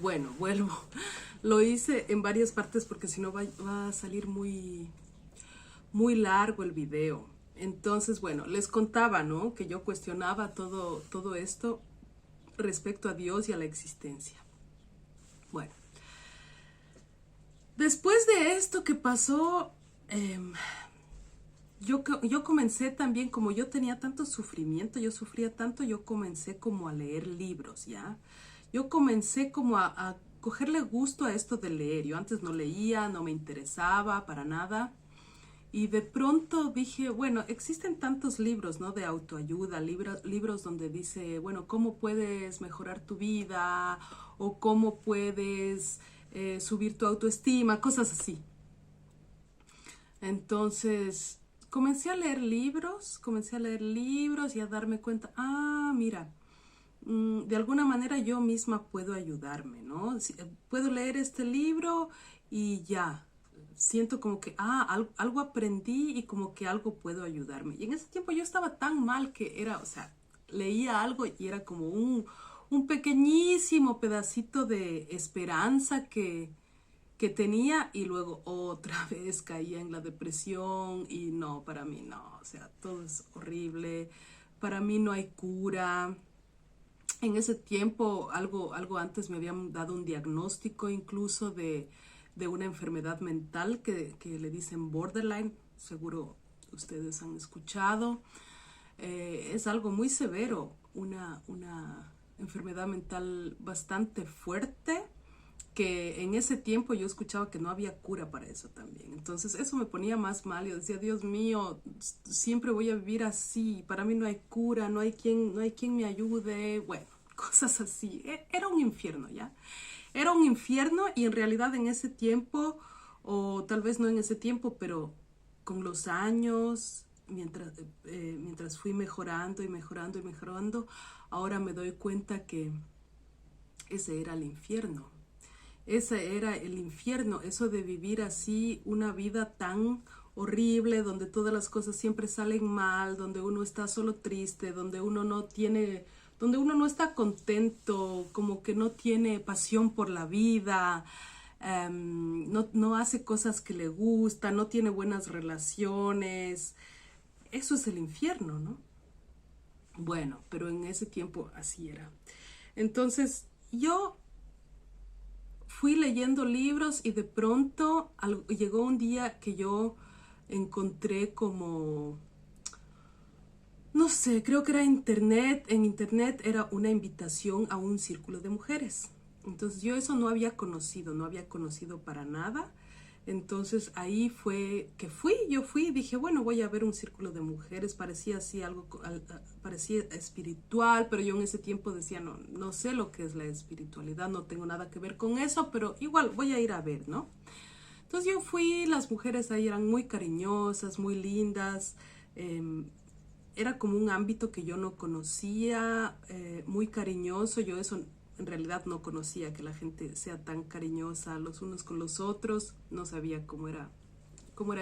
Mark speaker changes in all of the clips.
Speaker 1: bueno, vuelvo. Lo hice en varias partes porque si no va a salir muy largo el video. Entonces, bueno, les contaba, ¿no? Que yo cuestionaba todo esto respecto a Dios y a la existencia. Bueno, después de esto que pasó, yo comencé también, como yo tenía tanto sufrimiento, yo sufría tanto, yo comencé como a leer libros, ¿ya? Yo comencé como a cogerle gusto a esto de leer. Yo antes no leía, no me interesaba para nada. Y de pronto dije, bueno, existen tantos libros, ¿no? De autoayuda, libros donde dice, bueno, cómo puedes mejorar tu vida o cómo puedes subir tu autoestima, cosas así. Entonces, comencé a leer libros y a darme cuenta, mira, de alguna manera yo misma puedo ayudarme, ¿no? Puedo leer este libro y ya, siento como que, algo aprendí y como que algo puedo ayudarme. Y en ese tiempo yo estaba tan mal que era, o sea, leía algo y era como un pequeñísimo pedacito de esperanza que tenía y luego otra vez caía en la depresión y no, para mí no, o sea, todo es horrible, para mí no hay cura. En ese tiempo, algo antes me habían dado un diagnóstico incluso de una enfermedad mental que le dicen borderline, seguro ustedes han escuchado. Es algo muy severo, una enfermedad mental bastante fuerte que en ese tiempo yo escuchaba que no había cura para eso también. Entonces eso me ponía más mal. Yo decía, Dios mío, siempre voy a vivir así. Para mí no hay cura, no hay quien me ayude. Bueno, cosas así. Era un infierno, ¿ya? Era un infierno y en realidad en ese tiempo, o tal vez no en ese tiempo, pero con los años, mientras fui mejorando y mejorando y mejorando, ahora me doy cuenta que ese era el infierno. Ese era el infierno, eso de vivir así una vida tan horrible, donde todas las cosas siempre salen mal, donde uno está solo triste, donde uno no está contento, como que no tiene pasión por la vida, no hace cosas que le gustan, no tiene buenas relaciones. Eso es el infierno, ¿no? Bueno, pero en ese tiempo así era. Entonces, yo fui leyendo libros y de pronto llegó un día que yo encontré como, no sé, creo que era internet, en internet era una invitación a un círculo de mujeres. Entonces yo eso no había conocido para nada. Entonces ahí fue que yo fui y dije, bueno, voy a ver un círculo de mujeres, parecía así algo, parecía espiritual, pero yo en ese tiempo decía, no sé lo que es la espiritualidad, no tengo nada que ver con eso, pero igual voy a ir a ver, ¿no? Entonces yo fui, las mujeres ahí eran muy cariñosas, muy lindas, era como un ámbito que yo no conocía, muy cariñoso, yo eso en realidad no conocía, que la gente sea tan cariñosa los unos con los otros, no sabía cómo era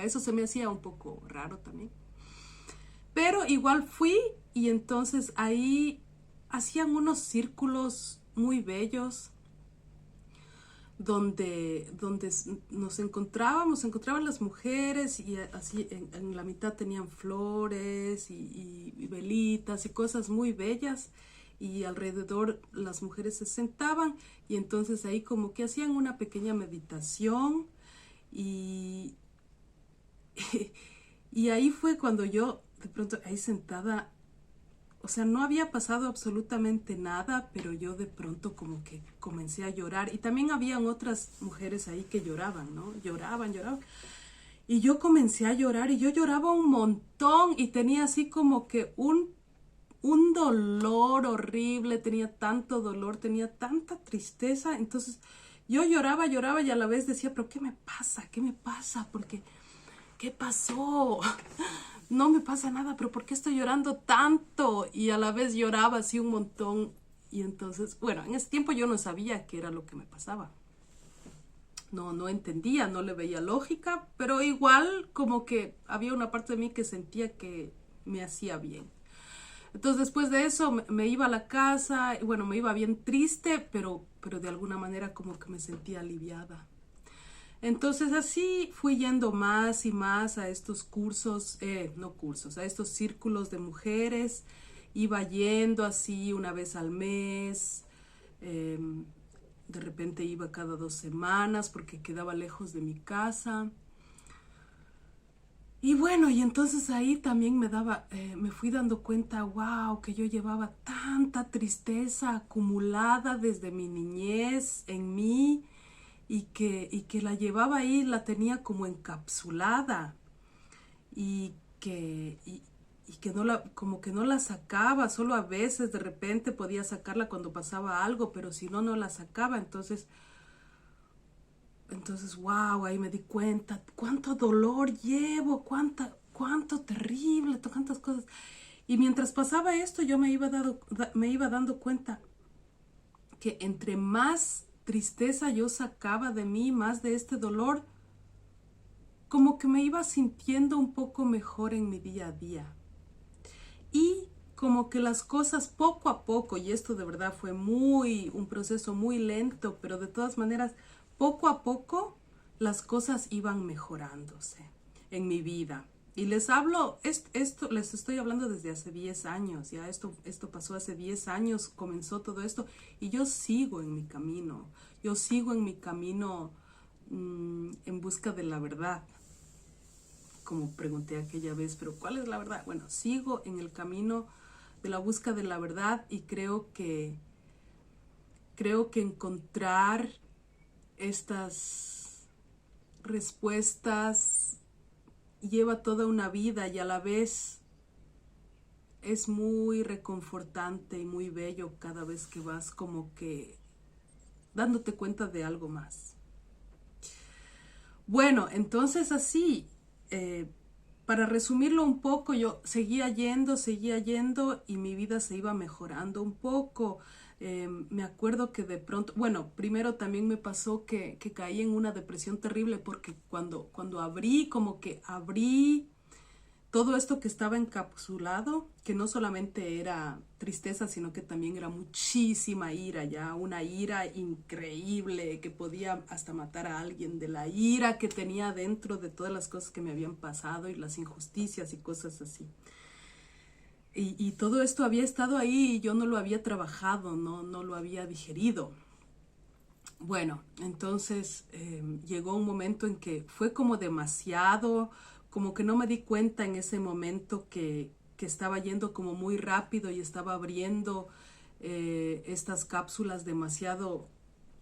Speaker 1: eso, se me hacía un poco raro también. Pero igual fui y entonces ahí hacían unos círculos muy bellos donde se encontraban las mujeres y así en la mitad tenían flores y velitas y cosas muy bellas y alrededor las mujeres se sentaban y entonces ahí como que hacían una pequeña meditación y, y ahí fue cuando yo de pronto ahí sentada, o sea, no había pasado absolutamente nada, pero yo de pronto como que comencé a llorar. Y también habían otras mujeres ahí que lloraban, ¿no? Lloraban. Y yo comencé a llorar y yo lloraba un montón y tenía así como que un dolor horrible, tenía tanto dolor, tenía tanta tristeza. Entonces yo lloraba y a la vez decía, pero ¿qué me pasa? ¿Qué me pasa? Porque, ¿qué pasó? No me pasa nada, pero ¿por qué estoy llorando tanto? Y a la vez lloraba así un montón. Y entonces, bueno, en ese tiempo yo no sabía qué era lo que me pasaba. No entendía, no le veía lógica, pero igual como que había una parte de mí que sentía que me hacía bien. Entonces después de eso me iba a la casa, y bueno, me iba bien triste, pero de alguna manera como que me sentía aliviada. Entonces así fui yendo más y más a estos cursos, no cursos, a estos círculos de mujeres. Iba yendo así una vez al mes, eh, de repente iba cada 2 semanas porque quedaba lejos de mi casa. Y bueno, y entonces ahí también me fui dando cuenta, wow, que yo llevaba tanta tristeza acumulada desde mi niñez en mí y que la llevaba ahí, la tenía como encapsulada y que no la, como que no la sacaba, solo a veces de repente podía sacarla cuando pasaba algo, pero si no, no la sacaba. Entonces, wow, ahí me di cuenta cuánto dolor llevo, cuánto terrible, cuántas cosas. Y mientras pasaba esto, yo me iba dando cuenta que entre más tristeza yo sacaba de mí, más de este dolor, como que me iba sintiendo un poco mejor en mi día a día. Y como que las cosas poco a poco, y esto de verdad fue un proceso muy lento, pero de todas maneras, poco a poco las cosas iban mejorándose en mi vida. Y les hablo, esto les estoy hablando desde hace 10 años, ya esto pasó hace 10 años, comenzó todo esto, y yo sigo en mi camino, en busca de la verdad, como pregunté aquella vez, pero ¿cuál es la verdad? Bueno, sigo en el camino de la búsqueda de la verdad y creo que encontrar estas respuestas lleva toda una vida y a la vez es muy reconfortante y muy bello cada vez que vas como que dándote cuenta de algo más. Bueno, entonces así, para resumirlo un poco, yo seguía yendo y mi vida se iba mejorando un poco. Me acuerdo que de pronto, bueno, primero también me pasó que caí en una depresión terrible porque cuando abrí todo esto que estaba encapsulado, que no solamente era tristeza, sino que también era muchísima ira, ya una ira increíble que podía hasta matar a alguien, de la ira que tenía dentro de todas las cosas que me habían pasado y las injusticias y cosas así. Y todo esto había estado ahí y yo no lo había trabajado, no lo había digerido. Bueno, entonces llegó un momento en que fue como demasiado, como que no me di cuenta en ese momento que estaba yendo como muy rápido y estaba abriendo estas cápsulas demasiado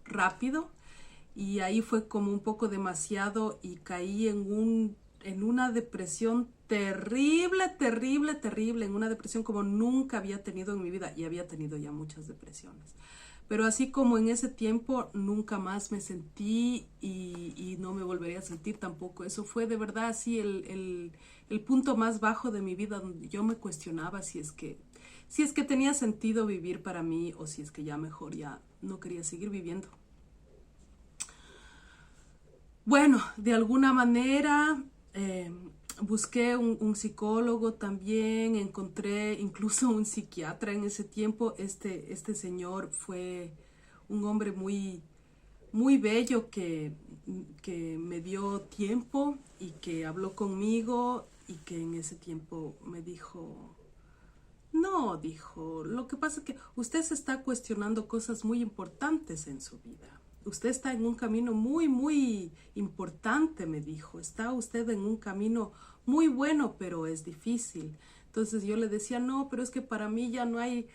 Speaker 1: rápido y ahí fue como un poco demasiado y caí en una depresión terrible, terrible, terrible, en una depresión como nunca había tenido en mi vida y había tenido ya muchas depresiones. Pero así como en ese tiempo nunca más me sentí y no me volvería a sentir tampoco. Eso fue de verdad así el punto más bajo de mi vida donde yo me cuestionaba si es que tenía sentido vivir para mí o si es que ya mejor ya no quería seguir viviendo. Bueno, de alguna manera busqué un psicólogo también, encontré incluso un psiquiatra en ese tiempo. Este señor fue un hombre muy, muy bello que me dio tiempo y que habló conmigo y que en ese tiempo me dijo, no, dijo, lo que pasa es que usted se está cuestionando cosas muy importantes en su vida. Usted está en un camino muy, muy importante, me dijo. Está usted en un camino muy bueno, pero es difícil. Entonces yo le decía, no, pero es que para mí ya no hay,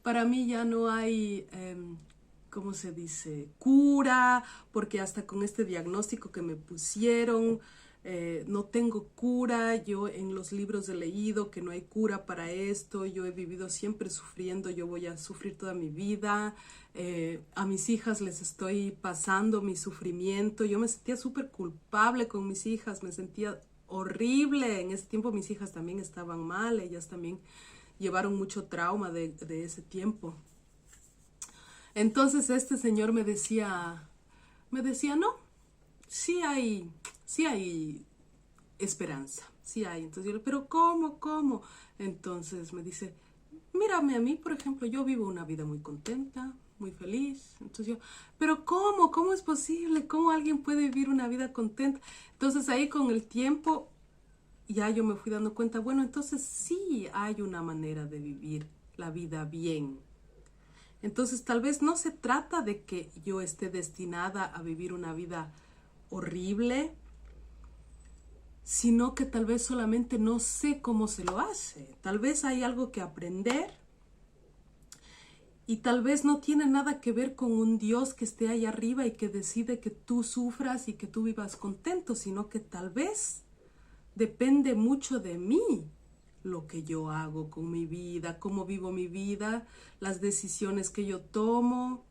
Speaker 1: para mí ya no hay, ¿cómo se dice? Cura, porque hasta con este diagnóstico que me pusieron, no tengo cura. Yo en los libros he leído que no hay cura para esto. Yo he vivido siempre sufriendo, yo voy a sufrir toda mi vida. A mis hijas les estoy pasando mi sufrimiento. Yo me sentía súper culpable con mis hijas, me sentía horrible. En ese tiempo mis hijas también estaban mal, ellas también llevaron mucho trauma de ese tiempo. Entonces este señor me decía, no, sí hay esperanza, sí hay. Entonces yo le, pero ¿cómo? Entonces me dice, mírame a mí, por ejemplo, yo vivo una vida muy contenta, muy feliz. Entonces yo, pero ¿cómo? ¿Cómo es posible? ¿Cómo alguien puede vivir una vida contenta? Entonces ahí con el tiempo ya yo me fui dando cuenta, bueno, entonces sí hay una manera de vivir la vida bien. Entonces tal vez no se trata de que yo esté destinada a vivir una vida horrible, sino que tal vez solamente no sé cómo se lo hace. Tal vez hay algo que aprender y tal vez no tiene nada que ver con un Dios que esté ahí arriba y que decide que tú sufras y que tú vivas contento, sino que tal vez depende mucho de mí lo que yo hago con mi vida, cómo vivo mi vida, las decisiones que yo tomo,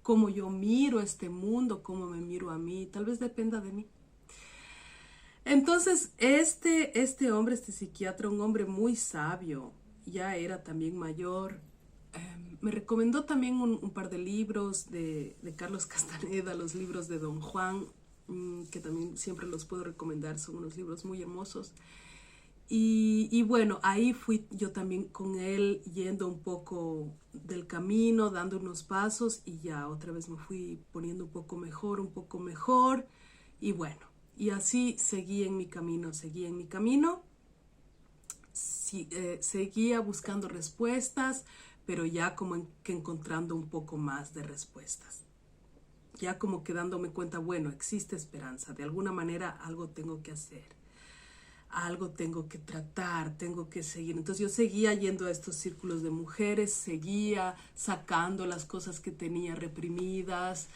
Speaker 1: cómo yo miro este mundo, cómo me miro a mí, tal vez dependa de mí. Entonces, este hombre, este psiquiatra, un hombre muy sabio, ya era también mayor, me recomendó también un par de libros de Carlos Castaneda, los libros de Don Juan, que también siempre los puedo recomendar, son unos libros muy hermosos. Y bueno, ahí fui yo también con él yendo un poco del camino, dando unos pasos y ya otra vez me fui poniendo un poco mejor y bueno, y así seguí en mi camino, sí, seguía buscando respuestas, pero ya como que encontrando un poco más de respuestas. Ya como que dándome cuenta, bueno, existe esperanza, de alguna manera algo tengo que hacer, algo tengo que tratar, tengo que seguir. Entonces yo seguía yendo a estos círculos de mujeres, seguía sacando las cosas que tenía reprimidas,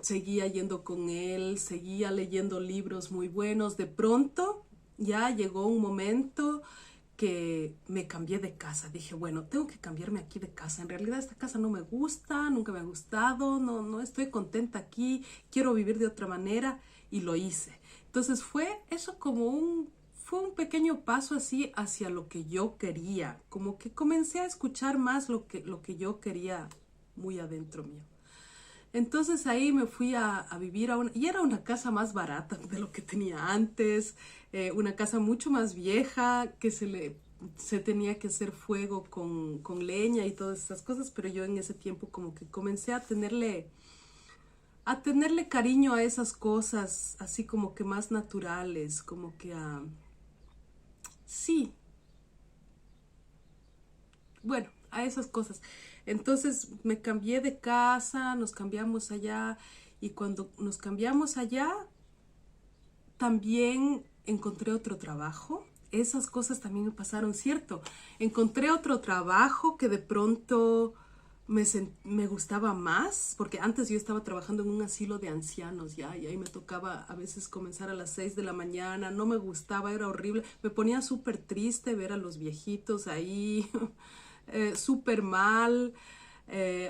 Speaker 1: seguía yendo con él, seguía leyendo libros muy buenos. De pronto ya llegó un momento que me cambié de casa. Dije, bueno, tengo que cambiarme aquí de casa. En realidad esta casa no me gusta, nunca me ha gustado, no estoy contenta aquí, quiero vivir de otra manera y lo hice. Entonces fue eso como fue un pequeño paso así hacia lo que yo quería, como que comencé a escuchar más lo que yo quería muy adentro mío. Entonces ahí me fui a vivir y era una casa más barata de lo que tenía antes, una casa mucho más vieja que se tenía que hacer fuego con leña y todas esas cosas, pero yo en ese tiempo como que comencé a tenerle cariño a esas cosas, así como que más naturales, como que sí, bueno, a esas cosas. Entonces me cambié de casa, nos cambiamos allá y cuando nos cambiamos allá también encontré otro trabajo. Esas cosas también me pasaron, ¿cierto? Encontré otro trabajo que de pronto me gustaba más, porque antes yo estaba trabajando en un asilo de ancianos ya, y ahí me tocaba a veces comenzar a las 6 de la mañana, no me gustaba, era horrible, me ponía súper triste ver a los viejitos ahí, súper mal,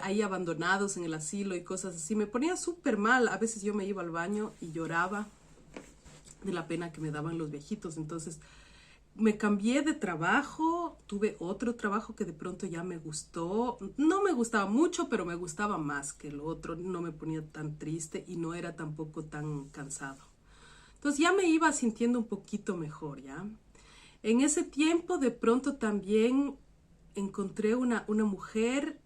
Speaker 1: ahí abandonados en el asilo y cosas así, me ponía súper mal, a veces yo me iba al baño y lloraba de la pena que me daban los viejitos. Entonces me cambié de trabajo, tuve otro trabajo que de pronto ya me gustó, no me gustaba mucho, pero me gustaba más que el otro, no me ponía tan triste y no era tampoco tan cansado. Entonces ya me iba sintiendo un poquito mejor, ¿ya? En ese tiempo de pronto también encontré una mujer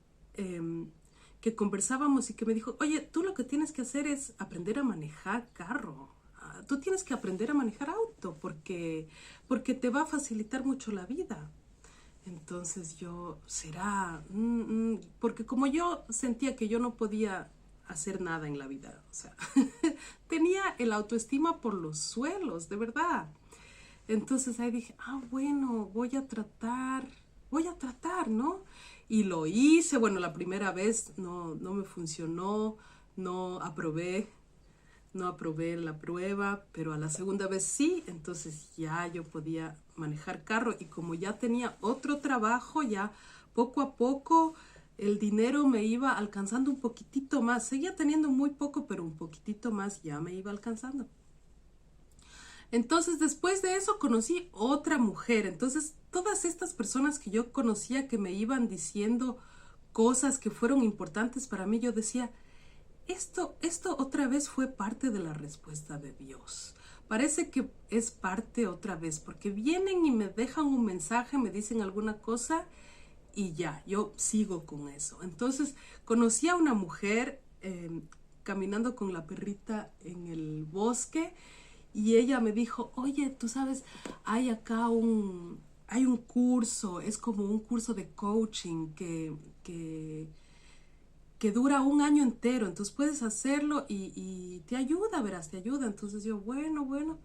Speaker 1: que conversábamos y que me dijo, oye, tú lo que tienes que hacer es aprender a manejar carro. Tú tienes que aprender a manejar auto porque te va a facilitar mucho la vida. Entonces yo, será, porque como yo sentía que yo no podía hacer nada en la vida, o sea, tenía el autoestima por los suelos, de verdad. Entonces ahí dije, bueno, voy a tratar, ¿no? Y lo hice, bueno, la primera vez no me funcionó, no aprobé la prueba, pero a la segunda vez sí, entonces ya yo podía manejar carro y como ya tenía otro trabajo, ya poco a poco el dinero me iba alcanzando un poquitito más, seguía teniendo muy poco, pero un poquitito más ya me iba alcanzando. Entonces después de eso conocí otra mujer, entonces todas estas personas que yo conocía que me iban diciendo cosas que fueron importantes para mí, yo decía, esto otra vez fue parte de la respuesta de Dios. Parece que es parte otra vez, porque vienen y me dejan un mensaje, me dicen alguna cosa y ya, yo sigo con eso. Entonces conocí a una mujer caminando con la perrita en el bosque y ella me dijo, oye, tú sabes, hay acá hay un curso, es como un curso de coaching que dura un año entero, entonces puedes hacerlo y te ayuda, verás, te ayuda. Entonces yo, bueno,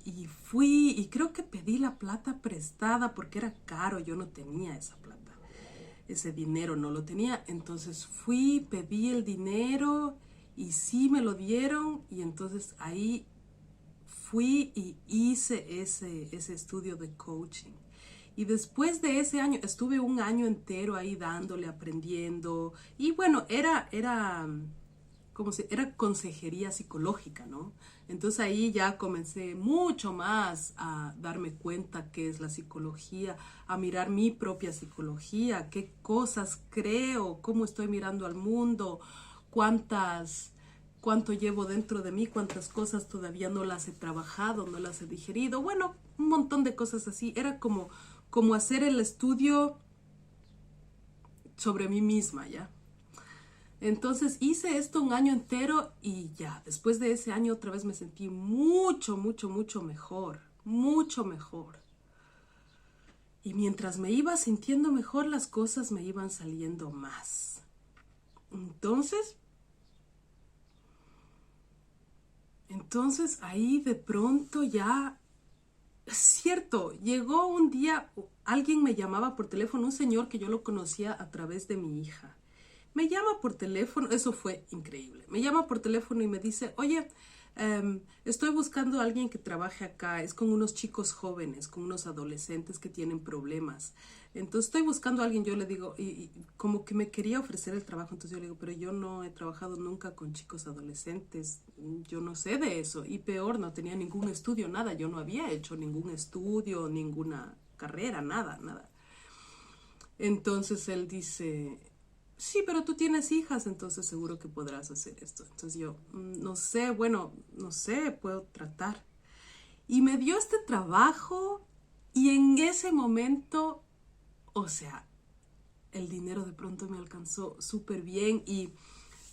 Speaker 1: y fui y creo que pedí la plata prestada porque era caro, yo no tenía esa plata, ese dinero no lo tenía. Entonces fui, pedí el dinero y sí me lo dieron y entonces ahí fui y hice ese estudio de coaching. Y después de ese año, estuve un año entero ahí dándole, aprendiendo. Y bueno, era consejería psicológica, ¿no? Entonces ahí ya comencé mucho más a darme cuenta qué es la psicología, a mirar mi propia psicología, qué cosas creo, cómo estoy mirando al mundo, cuánto llevo dentro de mí, cuántas cosas todavía no las he trabajado, no las he digerido. Bueno, un montón de cosas así. Era como hacer el estudio sobre mí misma, ¿ya? Entonces hice esto un año entero y ya, después de ese año otra vez me sentí mucho mejor, mucho mejor. Y mientras me iba sintiendo mejor, las cosas me iban saliendo más. Entonces ahí de pronto ya, es cierto, llegó un día, alguien me llamaba por teléfono, un señor que yo lo conocía a través de mi hija. Me llama por teléfono, eso fue increíble. Me llama por teléfono y me dice, oye, estoy buscando a alguien que trabaje acá. Es con unos chicos jóvenes, con unos adolescentes que tienen problemas. Entonces estoy buscando a alguien, yo le digo, y como que me quería ofrecer el trabajo. Entonces yo le digo, pero yo no he trabajado nunca con chicos adolescentes. Yo no sé de eso. Y peor, no tenía ningún estudio, nada. Yo no había hecho ningún estudio, ninguna carrera, nada. Entonces él dice, sí, pero tú tienes hijas, entonces seguro que podrás hacer esto. Entonces yo, no sé, bueno, no sé, puedo tratar. Y me dio este trabajo y en ese momento, o sea, el dinero de pronto me alcanzó súper bien y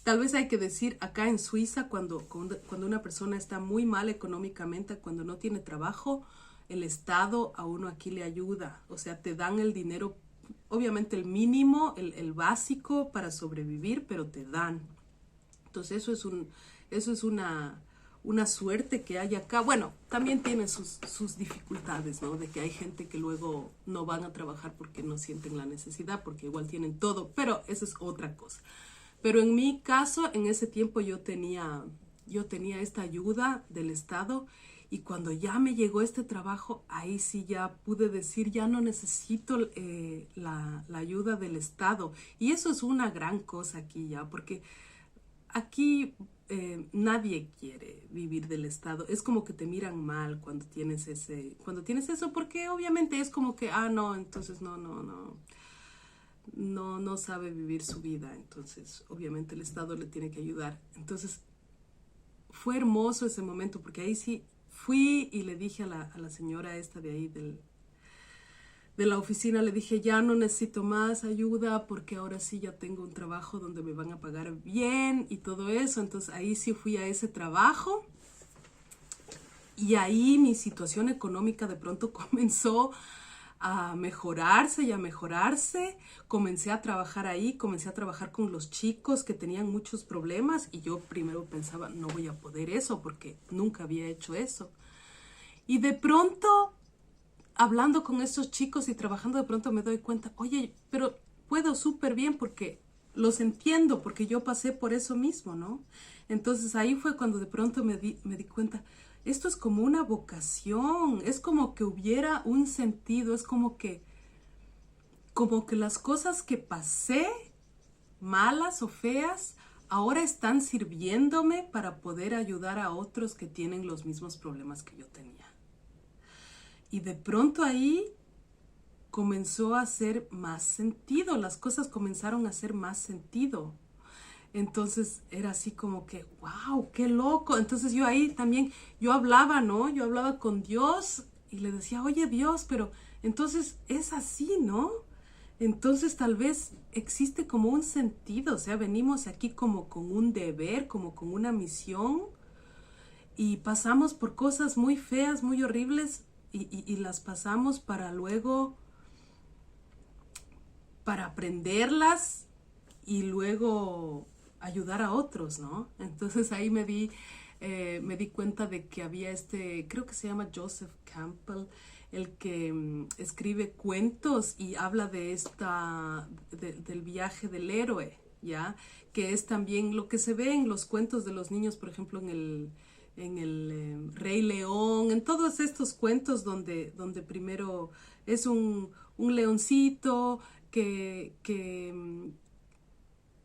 Speaker 1: tal vez hay que decir, acá en Suiza, cuando una persona está muy mal económicamente, cuando no tiene trabajo, el Estado a uno aquí le ayuda, o sea, te dan el dinero, obviamente el mínimo, el básico para sobrevivir, pero te dan. Entonces eso es una suerte que hay acá. Bueno, también tiene sus dificultades, ¿no? De que hay gente que luego no van a trabajar porque no sienten la necesidad, porque igual tienen todo, pero eso es otra cosa. Pero en mi caso, en ese tiempo yo tenía esta ayuda del Estado y cuando ya me llegó este trabajo, ahí sí ya pude decir, ya no necesito la ayuda del Estado. Y eso es una gran cosa aquí ya, porque aquí nadie quiere vivir del Estado. Es como que te miran mal cuando tienes eso, porque obviamente es como que, no, entonces no sabe vivir su vida, entonces obviamente el Estado le tiene que ayudar. Entonces fue hermoso ese momento porque ahí sí fui y le dije a la señora esta de ahí de la oficina, le dije, ya no necesito más ayuda porque ahora sí ya tengo un trabajo donde me van a pagar bien y todo eso. Entonces ahí sí fui a ese trabajo y ahí mi situación económica de pronto comenzó a mejorarse y a mejorarse. Comencé a trabajar ahí, comencé a trabajar con los chicos que tenían muchos problemas y yo primero pensaba, no voy a poder eso porque nunca había hecho eso. Y de pronto, hablando con estos chicos y trabajando, de pronto me doy cuenta, oye, pero puedo súper bien porque los entiendo, porque yo pasé por eso mismo, ¿no? Entonces ahí fue cuando de pronto me di cuenta, esto es como una vocación, es como que hubiera un sentido, es como que las cosas que pasé, malas o feas, ahora están sirviéndome para poder ayudar a otros que tienen los mismos problemas que yo tenía. Y de pronto ahí comenzó a hacer más sentido, las cosas comenzaron a hacer más sentido. Entonces era así como que, wow, qué loco. Entonces yo ahí también, yo hablaba, ¿no? Yo hablaba con Dios y le decía, oye Dios, pero entonces es así, ¿no? Entonces tal vez existe como un sentido, o sea, venimos aquí como con un deber, como con una misión y pasamos por cosas muy feas, muy horribles y las pasamos para luego, para aprenderlas y luego ayudar a otros, ¿no? Entonces ahí me di cuenta de que había creo que se llama Joseph Campbell, el que escribe cuentos y habla del viaje del héroe, ¿ya? Que es también lo que se ve en los cuentos de los niños, por ejemplo, en el Rey León, en todos estos cuentos donde primero es un leoncito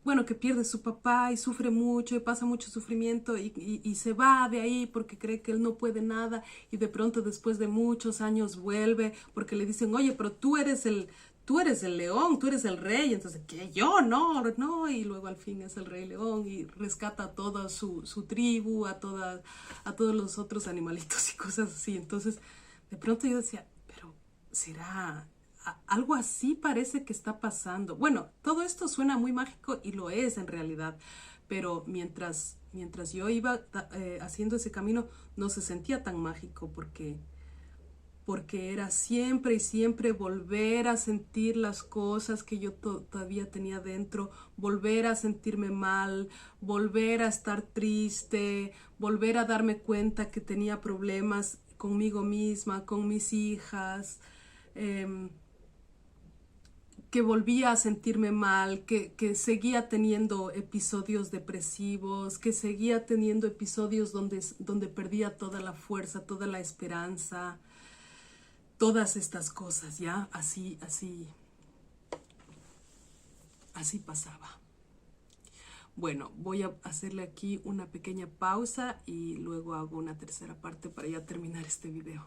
Speaker 1: bueno, que pierde su papá y sufre mucho y pasa mucho sufrimiento y se va de ahí porque cree que él no puede nada y de pronto después de muchos años vuelve porque le dicen, oye, pero tú eres el león, tú eres el rey, entonces, ¿qué? Yo, no, no, y luego al fin es el rey león y rescata a toda su tribu, a todos los otros animalitos y cosas así. Entonces, de pronto yo decía, pero ¿será algo así parece que está pasando? Bueno, todo esto suena muy mágico y lo es en realidad, pero mientras yo iba haciendo ese camino no se sentía tan mágico porque era siempre y siempre volver a sentir las cosas que yo todavía tenía dentro, volver a sentirme mal, volver a estar triste, volver a darme cuenta que tenía problemas conmigo misma, con mis hijas, que volvía a sentirme mal, que seguía teniendo episodios depresivos, que seguía teniendo episodios donde perdía toda la fuerza, toda la esperanza, todas estas cosas, ¿ya? Así pasaba. Bueno, voy a hacerle aquí una pequeña pausa y luego hago una tercera parte para ya terminar este video.